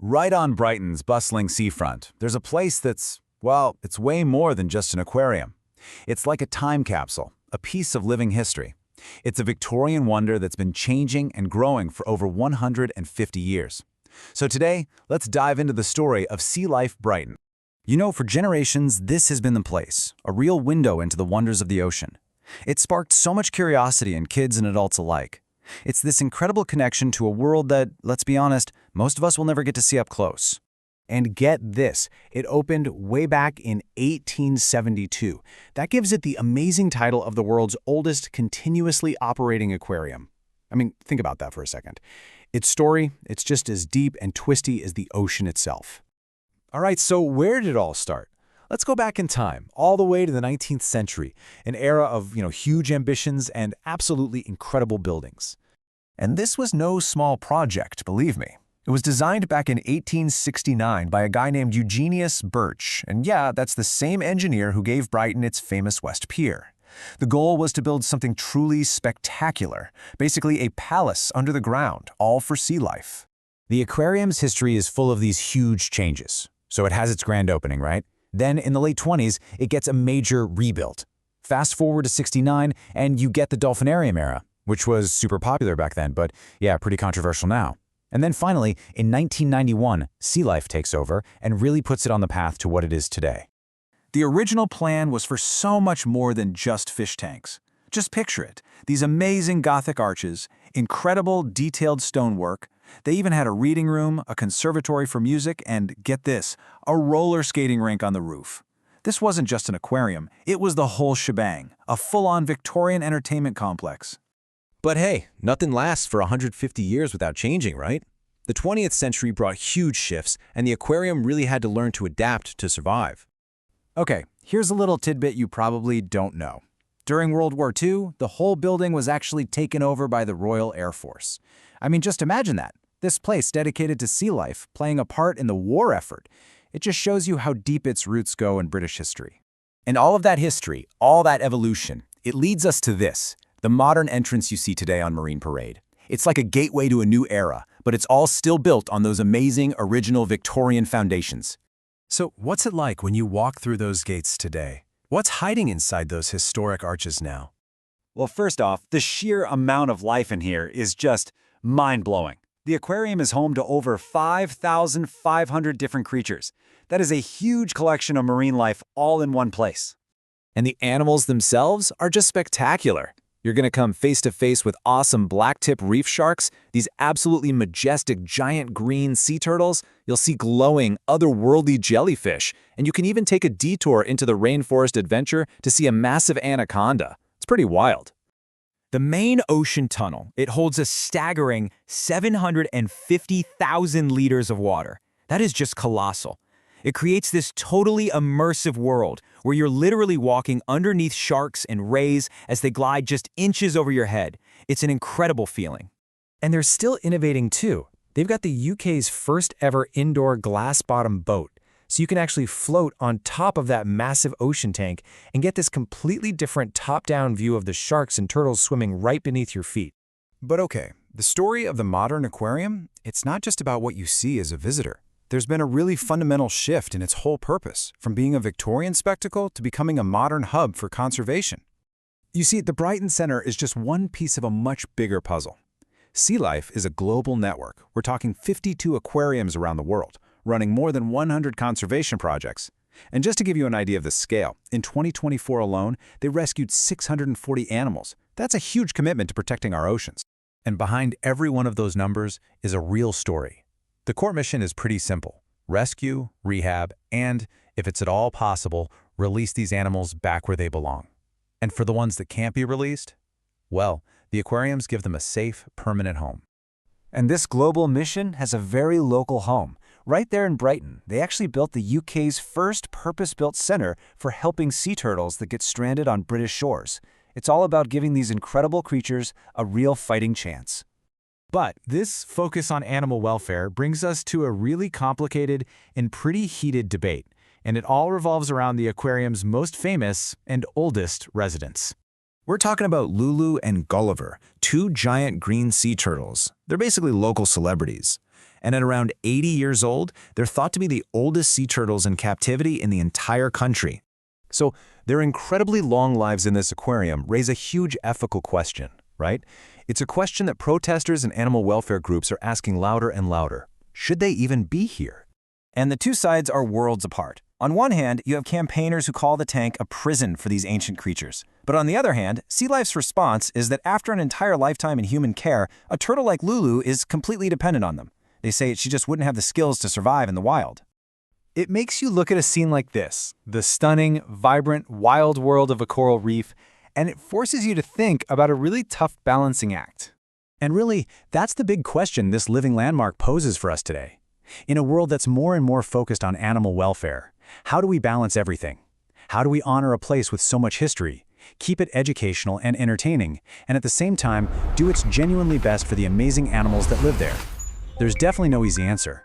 Right on Brighton's bustling seafront, there's a place that's, well, it's way more than just an aquarium. It's like a time capsule, a piece of living history. It's a Victorian wonder that's been changing and growing for over 150 years. So today, let's dive into the story of Sea Life Brighton. You know, for generations, this has been the place, a real window into the wonders of the ocean. It sparked so much curiosity in kids and adults alike. It's this incredible connection to a world that, let's be honest, most of us will never get to see up close. And get this, it opened way back in 1872. That gives it the amazing title of the world's oldest continuously operating aquarium. I mean, think about that for a second. Its story, it's just as deep and twisty as the ocean itself. All right, so where did it all start? Let's go back in time, all the way to the 19th century, an era of, huge ambitions and absolutely incredible buildings. And this was no small project, believe me. It was designed back in 1869 by a guy named Eugenius Birch, and yeah, that's the same engineer who gave Brighton its famous West Pier. The goal was to build something truly spectacular, basically a palace under the ground, all for sea life. The aquarium's history is full of these huge changes. So it has its grand opening, right? Then in the late 20s, it gets a major rebuild. Fast forward to 69, and you get the Dolphinarium era, which was super popular back then, but yeah, pretty controversial now. And then finally, in 1991, Sea Life takes over and really puts it on the path to what it is today. The original plan was for so much more than just fish tanks. Just picture it, these amazing Gothic arches, incredible detailed stonework. They even had a reading room, a conservatory for music, and get this, a roller skating rink on the roof. This wasn't just an aquarium, it was the whole shebang, a full-on Victorian entertainment complex. But hey, nothing lasts for 150 years without changing, right? The 20th century brought huge shifts, and the aquarium really had to learn to adapt to survive. Okay, here's a little tidbit you probably don't know. During World War II, the whole building was actually taken over by the Royal Air Force. I mean, just imagine that. This place dedicated to sea life, playing a part in the war effort. It just shows you how deep its roots go in British history. And all of that history, all that evolution, it leads us to this, the modern entrance you see today on Marine Parade. It's like a gateway to a new era, but it's all still built on those amazing original Victorian foundations. So what's it like when you walk through those gates today? What's hiding inside those historic arches now? Well, first off, the sheer amount of life in here is just mind-blowing. The aquarium is home to over 5,500 different creatures. That is a huge collection of marine life all in one place. And the animals themselves are just spectacular. You're going to come face to face with awesome blacktip reef sharks, these absolutely majestic giant green sea turtles. You'll see glowing, otherworldly jellyfish, and you can even take a detour into the rainforest adventure to see a massive anaconda. It's pretty wild. The main ocean tunnel, it holds a staggering 750,000 liters of water. That is just colossal. It creates this totally immersive world where you're literally walking underneath sharks and rays as they glide just inches over your head. It's an incredible feeling. And they're still innovating too. They've got the UK's first ever indoor glass-bottom boat, so you can actually float on top of that massive ocean tank and get this completely different top-down view of the sharks and turtles swimming right beneath your feet. But okay, the story of the modern aquarium, it's not just about what you see as a visitor. There's been a really fundamental shift in its whole purpose, from being a Victorian spectacle to becoming a modern hub for conservation. You see, the Brighton Center is just one piece of a much bigger puzzle. Sea Life is a global network. We're talking 52 aquariums around the world, running more than 100 conservation projects. And just to give you an idea of the scale, in 2024 alone, they rescued 640 animals. That's a huge commitment to protecting our oceans. And behind every one of those numbers is a real story. The core mission is pretty simple. Rescue, rehab, and, if it's at all possible, release these animals back where they belong. And for the ones that can't be released, well, the aquariums give them a safe, permanent home. And this global mission has a very local home. Right there in Brighton, they actually built the UK's first purpose-built center for helping sea turtles that get stranded on British shores. It's all about giving these incredible creatures a real fighting chance. But this focus on animal welfare brings us to a really complicated and pretty heated debate, and it all revolves around the aquarium's most famous and oldest residents. We're talking about Lulu and Gulliver, two giant green sea turtles. They're basically local celebrities. And at around 80 years old, they're thought to be the oldest sea turtles in captivity in the entire country. So their incredibly long lives in this aquarium raise a huge ethical question, right? It's a question that protesters and animal welfare groups are asking louder and louder. Should they even be here? And the two sides are worlds apart. On one hand, you have campaigners who call the tank a prison for these ancient creatures. But on the other hand, Sea Life's response is that after an entire lifetime in human care, a turtle like Lulu is completely dependent on them. They say she just wouldn't have the skills to survive in the wild. It makes you look at a scene like this, the stunning, vibrant, wild world of a coral reef, and it forces you to think about a really tough balancing act. And really, that's the big question this living landmark poses for us today. In a world that's more and more focused on animal welfare, how do we balance everything? How do we honor a place with so much history, keep it educational and entertaining, and at the same time, do its genuinely best for the amazing animals that live there? There's definitely no easy answer,